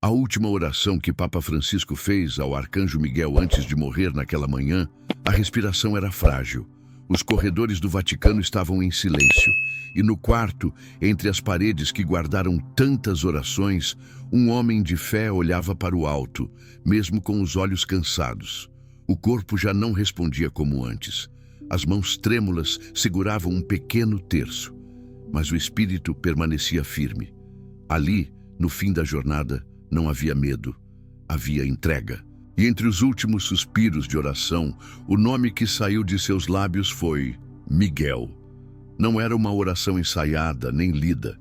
A última oração que Papa Francisco fez ao Arcanjo Miguel antes de morrer naquela manhã, a respiração era frágil. Os corredores do Vaticano estavam em silêncio. E no quarto, entre as paredes que guardaram tantas orações, um homem de fé olhava para o alto, mesmo com os olhos cansados. O corpo já não respondia como antes. As mãos trêmulas seguravam um pequeno terço, mas o espírito permanecia firme. Ali, no fim da jornada, não havia medo, havia entrega. E entre os últimos suspiros de oração, o nome que saiu de seus lábios foi Miguel. Não era uma oração ensaiada nem lida.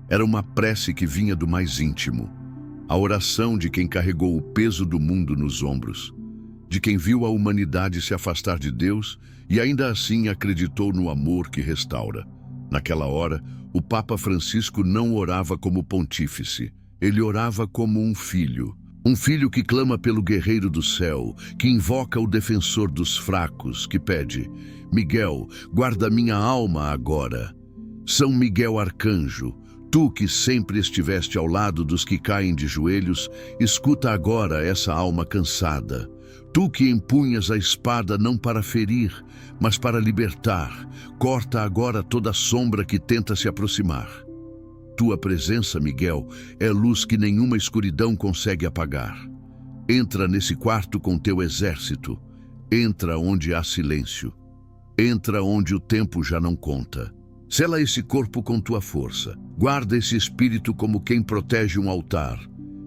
Era uma prece que vinha do mais íntimo. A oração de quem carregou o peso do mundo nos ombros, de quem viu a humanidade se afastar de Deus e ainda assim acreditou no amor que restaura. Naquela hora, o Papa Francisco não orava como pontífice. Ele orava como um filho que clama pelo guerreiro do céu, que invoca o defensor dos fracos, que pede: Miguel, guarda minha alma agora. São Miguel Arcanjo, tu que sempre estiveste ao lado dos que caem de joelhos, escuta agora essa alma cansada. Tu que empunhas a espada não para ferir, mas para libertar, corta agora toda sombra que tenta se aproximar. Tua presença, Miguel, é luz que nenhuma escuridão consegue apagar. Entra nesse quarto com teu exército. Entra onde há silêncio. Entra onde o tempo já não conta. Sela esse corpo com tua força. Guarda esse espírito como quem protege um altar.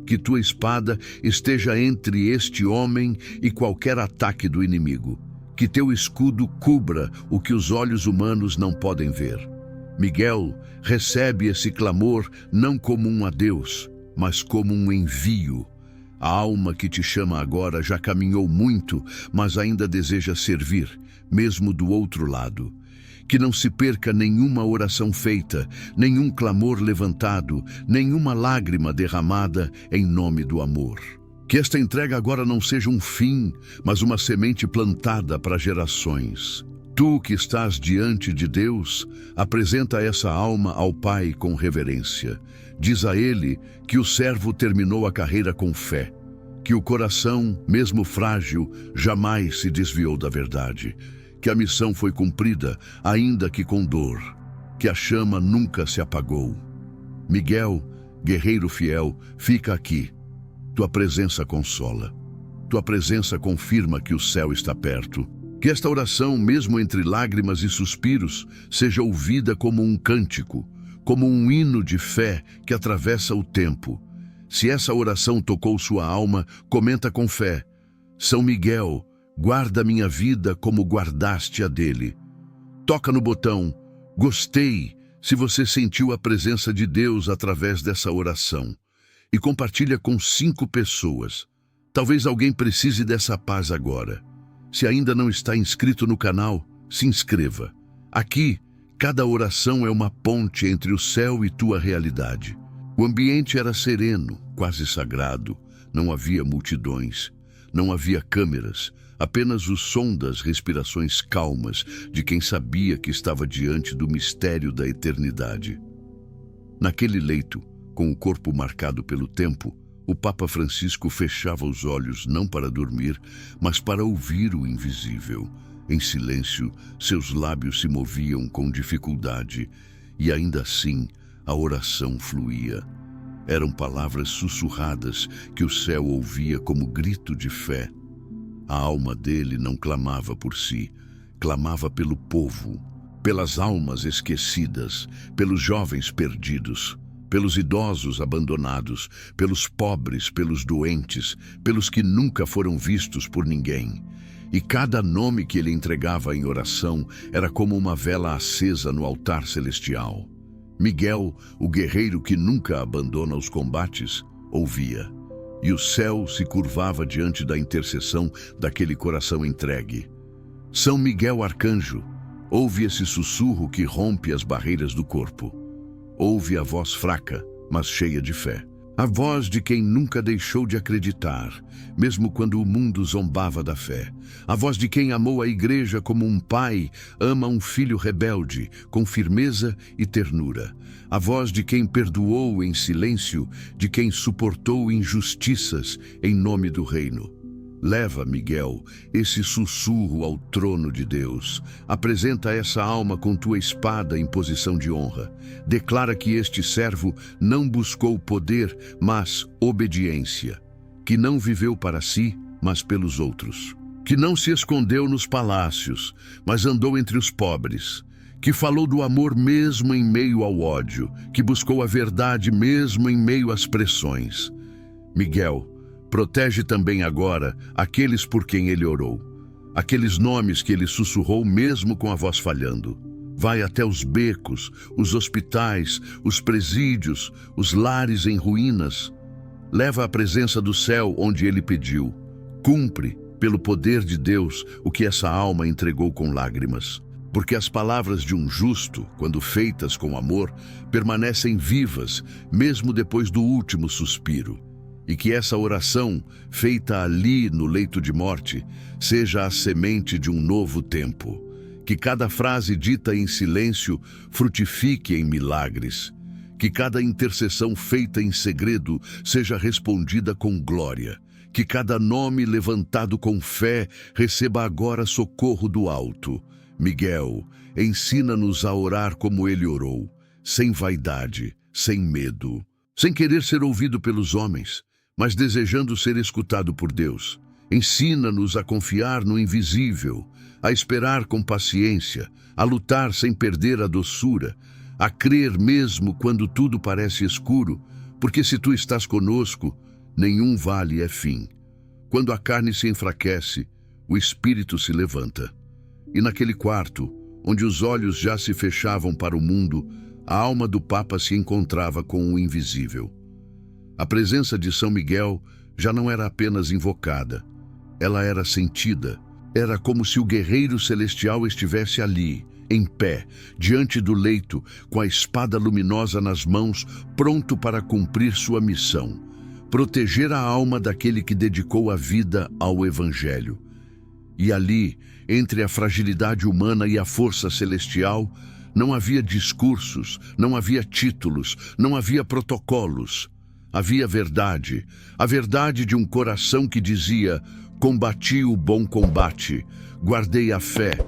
Que tua espada esteja entre este homem e qualquer ataque do inimigo. Que teu escudo cubra o que os olhos humanos não podem ver. Miguel, recebe esse clamor não como um adeus, mas como um envio. A alma que te chama agora já caminhou muito, mas ainda deseja servir, mesmo do outro lado. Que não se perca nenhuma oração feita, nenhum clamor levantado, nenhuma lágrima derramada em nome do amor. Que esta entrega agora não seja um fim, mas uma semente plantada para gerações. Tu que estás diante de Deus, apresenta essa alma ao Pai com reverência. Diz a Ele que o servo terminou a carreira com fé, que o coração, mesmo frágil, jamais se desviou da verdade, que a missão foi cumprida, ainda que com dor, que a chama nunca se apagou. Miguel, guerreiro fiel, fica aqui. Tua presença consola. Tua presença confirma que o céu está perto. Que esta oração, mesmo entre lágrimas e suspiros, seja ouvida como um cântico, como um hino de fé que atravessa o tempo. Se essa oração tocou sua alma, comenta com fé: São Miguel, guarda minha vida como guardaste a dele. Toca no botão "Gostei" se você sentiu a presença de Deus através dessa oração. E compartilha com 5 pessoas. Talvez alguém precise dessa paz agora. Se ainda não está inscrito no canal, se inscreva. Aqui, cada oração é uma ponte entre o céu e tua realidade. O ambiente era sereno, quase sagrado. Não havia multidões, não havia câmeras, apenas o som das respirações calmas de quem sabia que estava diante do mistério da eternidade. Naquele leito, com o corpo marcado pelo tempo, o Papa Francisco fechava os olhos não para dormir, mas para ouvir o invisível. Em silêncio, seus lábios se moviam com dificuldade, e ainda assim a oração fluía. Eram palavras sussurradas que o céu ouvia como grito de fé. A alma dele não clamava por si, clamava pelo povo, pelas almas esquecidas, pelos jovens perdidos, pelos idosos abandonados, pelos pobres, pelos doentes, pelos que nunca foram vistos por ninguém. E cada nome que ele entregava em oração era como uma vela acesa no altar celestial. Miguel, o guerreiro que nunca abandona os combates, ouvia. E o céu se curvava diante da intercessão daquele coração entregue. São Miguel Arcanjo, ouve esse sussurro que rompe as barreiras do corpo. Ouve a voz fraca, mas cheia de fé. A voz de quem nunca deixou de acreditar, mesmo quando o mundo zombava da fé. A voz de quem amou a igreja como um pai ama um filho rebelde, com firmeza e ternura. A voz de quem perdoou em silêncio, de quem suportou injustiças em nome do reino. Leva, Miguel, esse sussurro ao trono de Deus. Apresenta essa alma com tua espada em posição de honra. Declara que este servo não buscou poder, mas obediência. Que não viveu para si, mas pelos outros. Que não se escondeu nos palácios, mas andou entre os pobres. Que falou do amor mesmo em meio ao ódio. Que buscou a verdade mesmo em meio às pressões. Miguel, protege também agora aqueles por quem ele orou, aqueles nomes que ele sussurrou mesmo com a voz falhando. Vai até os becos, os hospitais, os presídios, os lares em ruínas. Leva à presença do céu onde ele pediu. Cumpre, pelo poder de Deus, o que essa alma entregou com lágrimas. Porque as palavras de um justo, quando feitas com amor, permanecem vivas, mesmo depois do último suspiro. E que essa oração, feita ali no leito de morte, seja a semente de um novo tempo. Que cada frase dita em silêncio frutifique em milagres. Que cada intercessão feita em segredo seja respondida com glória. Que cada nome levantado com fé receba agora socorro do alto. Miguel, ensina-nos a orar como ele orou, sem vaidade, sem medo, sem querer ser ouvido pelos homens, mas desejando ser escutado por Deus. Ensina-nos a confiar no invisível, a esperar com paciência, a lutar sem perder a doçura, a crer mesmo quando tudo parece escuro, porque se tu estás conosco, nenhum vale é fim. Quando a carne se enfraquece, o espírito se levanta. E naquele quarto, onde os olhos já se fechavam para o mundo, a alma do Papa se encontrava com o invisível. A presença de São Miguel já não era apenas invocada, ela era sentida. Era como se o guerreiro celestial estivesse ali, em pé, diante do leito, com a espada luminosa nas mãos, pronto para cumprir sua missão, proteger a alma daquele que dedicou a vida ao Evangelho. E ali, entre a fragilidade humana e a força celestial, não havia discursos, não havia títulos, não havia protocolos. Havia verdade, a verdade de um coração que dizia: combati o bom combate, guardei a fé.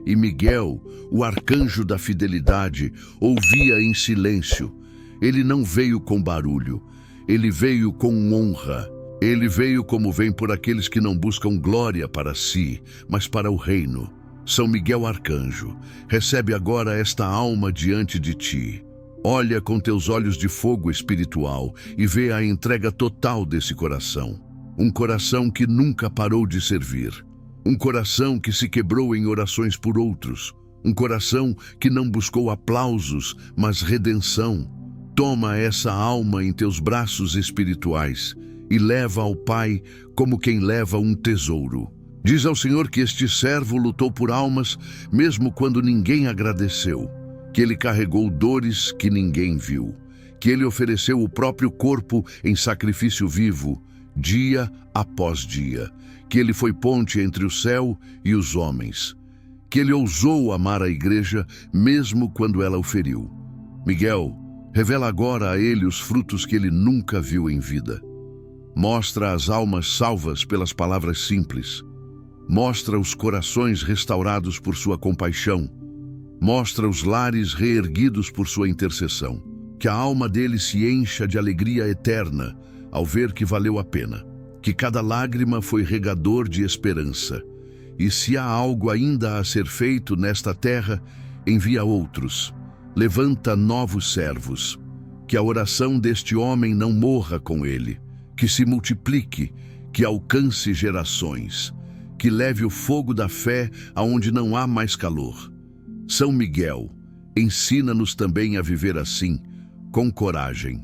E Miguel, o arcanjo da fidelidade, ouvia em silêncio. Ele não veio com barulho, ele veio com honra. Ele veio como vem por aqueles que não buscam glória para si, mas para o reino. São Miguel Arcanjo, recebe agora esta alma diante de ti. Olha com teus olhos de fogo espiritual e vê a entrega total desse coração. Um coração que nunca parou de servir. Um coração que se quebrou em orações por outros. Um coração que não buscou aplausos, mas redenção. Toma essa alma em teus braços espirituais e leva ao Pai como quem leva um tesouro. Diz ao Senhor que este servo lutou por almas, mesmo quando ninguém agradeceu. Que ele carregou dores que ninguém viu, que ele ofereceu o próprio corpo em sacrifício vivo, dia após dia, que ele foi ponte entre o céu e os homens, que ele ousou amar a igreja mesmo quando ela o feriu. Miguel, revela agora a ele os frutos que ele nunca viu em vida. Mostra as almas salvas pelas palavras simples. Mostra os corações restaurados por sua compaixão. Mostra os lares reerguidos por sua intercessão. Que a alma dele se encha de alegria eterna ao ver que valeu a pena. Que cada lágrima foi regador de esperança. E se há algo ainda a ser feito nesta terra, envia outros. Levanta novos servos. Que a oração deste homem não morra com ele. Que se multiplique, que alcance gerações. Que leve o fogo da fé aonde não há mais calor. São Miguel, ensina-nos também a viver assim, com coragem,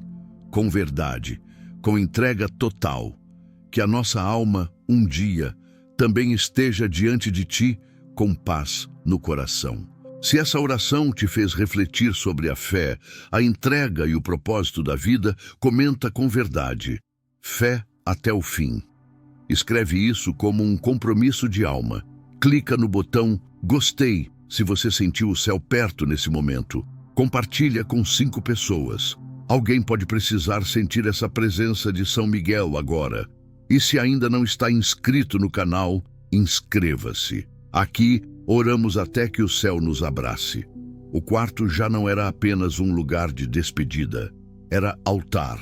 com verdade, com entrega total. Que a nossa alma, um dia, também esteja diante de ti com paz no coração. Se essa oração te fez refletir sobre a fé, a entrega e o propósito da vida, comenta com verdade. Fé até o fim. Escreve isso como um compromisso de alma. Clica no botão Gostei se você sentiu o céu perto nesse momento. Compartilha com 5 pessoas. Alguém pode precisar sentir essa presença de São Miguel agora. E se ainda não está inscrito no canal, inscreva-se. Aqui, oramos até que o céu nos abrace. O quarto já não era apenas um lugar de despedida. Era altar.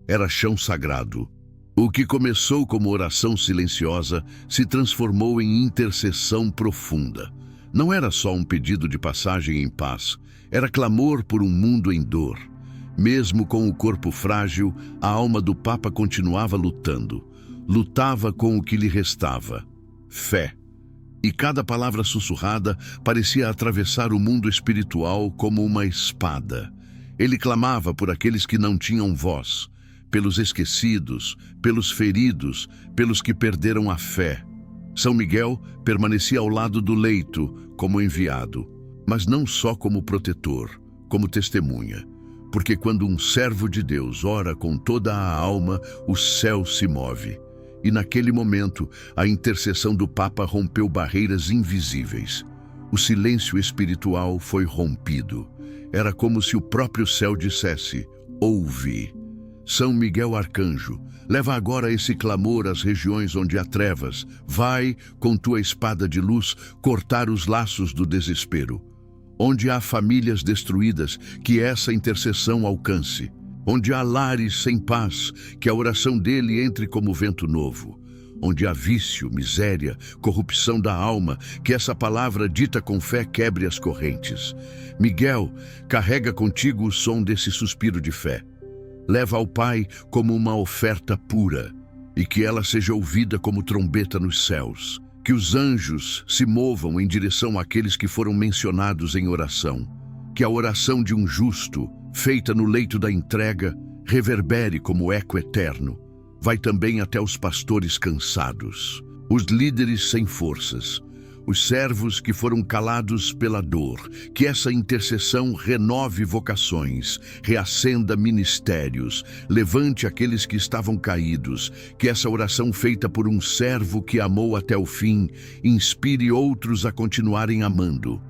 Era chão sagrado. O que começou como oração silenciosa se transformou em intercessão profunda. Não era só um pedido de passagem em paz. Era clamor por um mundo em dor. Mesmo com o corpo frágil, a alma do Papa continuava lutando. Lutava com o que lhe restava: fé. E cada palavra sussurrada parecia atravessar o mundo espiritual como uma espada. Ele clamava por aqueles que não tinham voz, pelos esquecidos, pelos feridos, pelos que perderam a fé. São Miguel permanecia ao lado do leito como enviado, mas não só como protetor, como testemunha. Porque quando um servo de Deus ora com toda a alma, o céu se move. E naquele momento, a intercessão do Papa rompeu barreiras invisíveis. O silêncio espiritual foi rompido. Era como se o próprio céu dissesse: ouve. São Miguel Arcanjo, leva agora esse clamor às regiões onde há trevas. Vai, com tua espada de luz, cortar os laços do desespero. Onde há famílias destruídas, que essa intercessão alcance. Onde há lares sem paz, que a oração dele entre como vento novo. Onde há vício, miséria, corrupção da alma, que essa palavra dita com fé quebre as correntes. Miguel, carrega contigo o som desse suspiro de fé. Leva ao Pai como uma oferta pura, e que ela seja ouvida como trombeta nos céus. Que os anjos se movam em direção àqueles que foram mencionados em oração. Que a oração de um justo, feita no leito da entrega, reverbere como eco eterno. Vai também até os pastores cansados, os líderes sem forças, os servos que foram calados pela dor. Que essa intercessão renove vocações, reacenda ministérios, levante aqueles que estavam caídos. Que essa oração feita por um servo que amou até o fim, inspire outros a continuarem amando.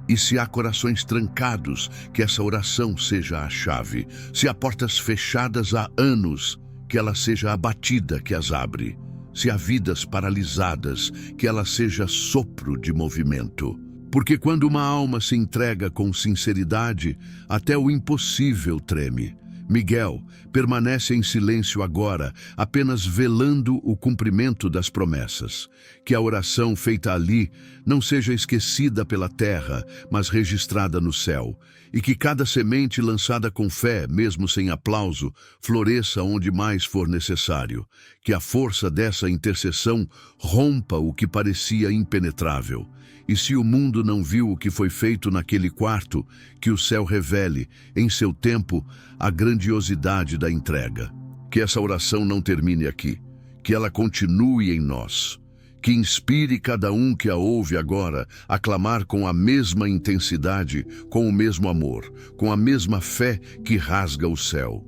E se há corações trancados, que essa oração seja a chave. Se há portas fechadas há anos, que ela seja a batida que as abre. Se há vidas paralisadas, que ela seja sopro de movimento. Porque quando uma alma se entrega com sinceridade, até o impossível treme. Miguel permanece em silêncio agora, apenas velando o cumprimento das promessas. Que a oração feita ali não seja esquecida pela terra, mas registrada no céu. E que cada semente lançada com fé, mesmo sem aplauso, floresça onde mais for necessário. Que a força dessa intercessão rompa o que parecia impenetrável. E se o mundo não viu o que foi feito naquele quarto, que o céu revele, em seu tempo, a grandiosidade da entrega. Que essa oração não termine aqui, que ela continue em nós. Que inspire cada um que a ouve agora a clamar com a mesma intensidade, com o mesmo amor, com a mesma fé que rasga o céu.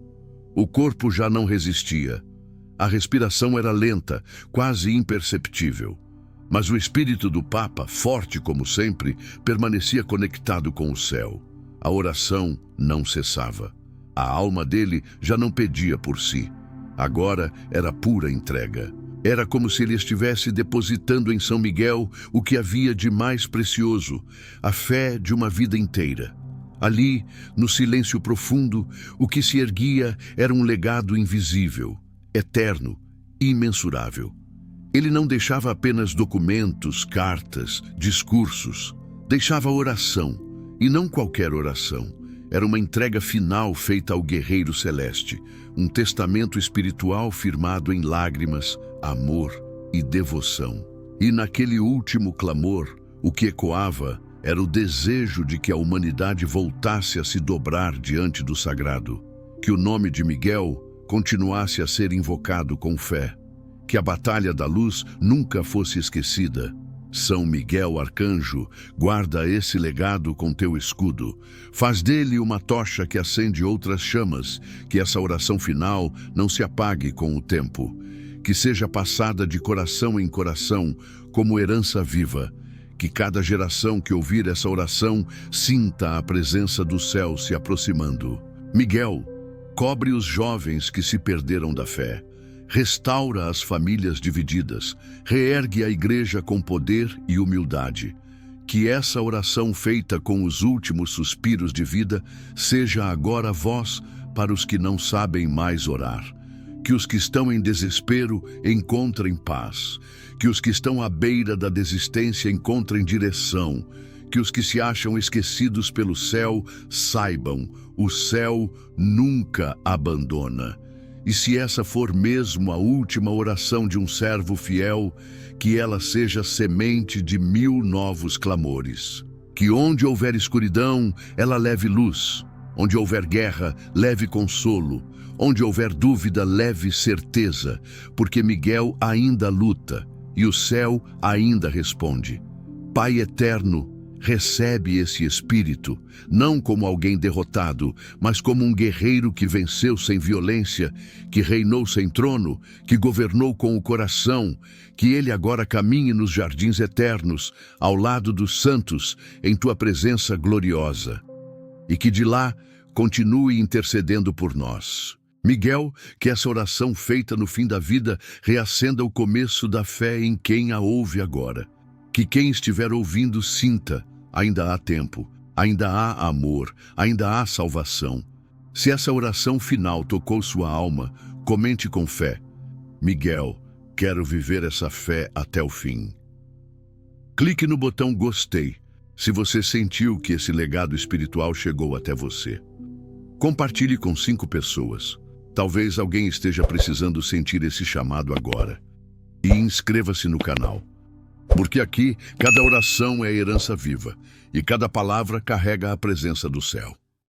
O corpo já não resistia. A respiração era lenta, quase imperceptível. Mas o espírito do Papa, forte como sempre, permanecia conectado com o céu. A oração não cessava. A alma dele já não pedia por si. Agora era pura entrega. Era como se ele estivesse depositando em São Miguel o que havia de mais precioso, a fé de uma vida inteira. Ali, no silêncio profundo, o que se erguia era um legado invisível, eterno, imensurável. Ele não deixava apenas documentos, cartas, discursos. Deixava oração, e não qualquer oração. Era uma entrega final feita ao guerreiro celeste, um testamento espiritual firmado em lágrimas, amor e devoção. E naquele último clamor, o que ecoava era o desejo de que a humanidade voltasse a se dobrar diante do sagrado, que o nome de Miguel continuasse a ser invocado com fé, que a batalha da luz nunca fosse esquecida, São Miguel Arcanjo, guarda esse legado com teu escudo. Faz dele uma tocha que acende outras chamas, que essa oração final não se apague com o tempo. Que seja passada de coração em coração, como herança viva. Que cada geração que ouvir essa oração sinta a presença do céu se aproximando. Miguel, cobre os jovens que se perderam da fé. Restaura as famílias divididas. Reergue a igreja com poder e humildade. Que essa oração feita com os últimos suspiros de vida seja agora voz para os que não sabem mais orar. Que os que estão em desespero encontrem paz. Que os que estão à beira da desistência encontrem direção. Que os que se acham esquecidos pelo céu saibam, o céu nunca abandona. E se essa for mesmo a última oração de um servo fiel, que ela seja semente de 1000 novos clamores. Que onde houver escuridão, ela leve luz. Onde houver guerra, leve consolo. Onde houver dúvida, leve certeza, porque Miguel ainda luta e o céu ainda responde. Pai eterno, recebe esse espírito, não como alguém derrotado, mas como um guerreiro que venceu sem violência, que reinou sem trono, que governou com o coração, que ele agora caminhe nos jardins eternos, ao lado dos santos, em tua presença gloriosa. E que de lá continue intercedendo por nós. Miguel, que essa oração feita no fim da vida reacenda o começo da fé em quem a ouve agora. Que quem estiver ouvindo sinta, ainda há tempo, ainda há amor, ainda há salvação. Se essa oração final tocou sua alma, comente com fé. Miguel, quero viver essa fé até o fim. Clique no botão gostei, se você sentiu que esse legado espiritual chegou até você. Compartilhe com 5 pessoas. Talvez alguém esteja precisando sentir esse chamado agora. E inscreva-se no canal. Porque aqui, cada oração é herança viva, e cada palavra carrega a presença do céu.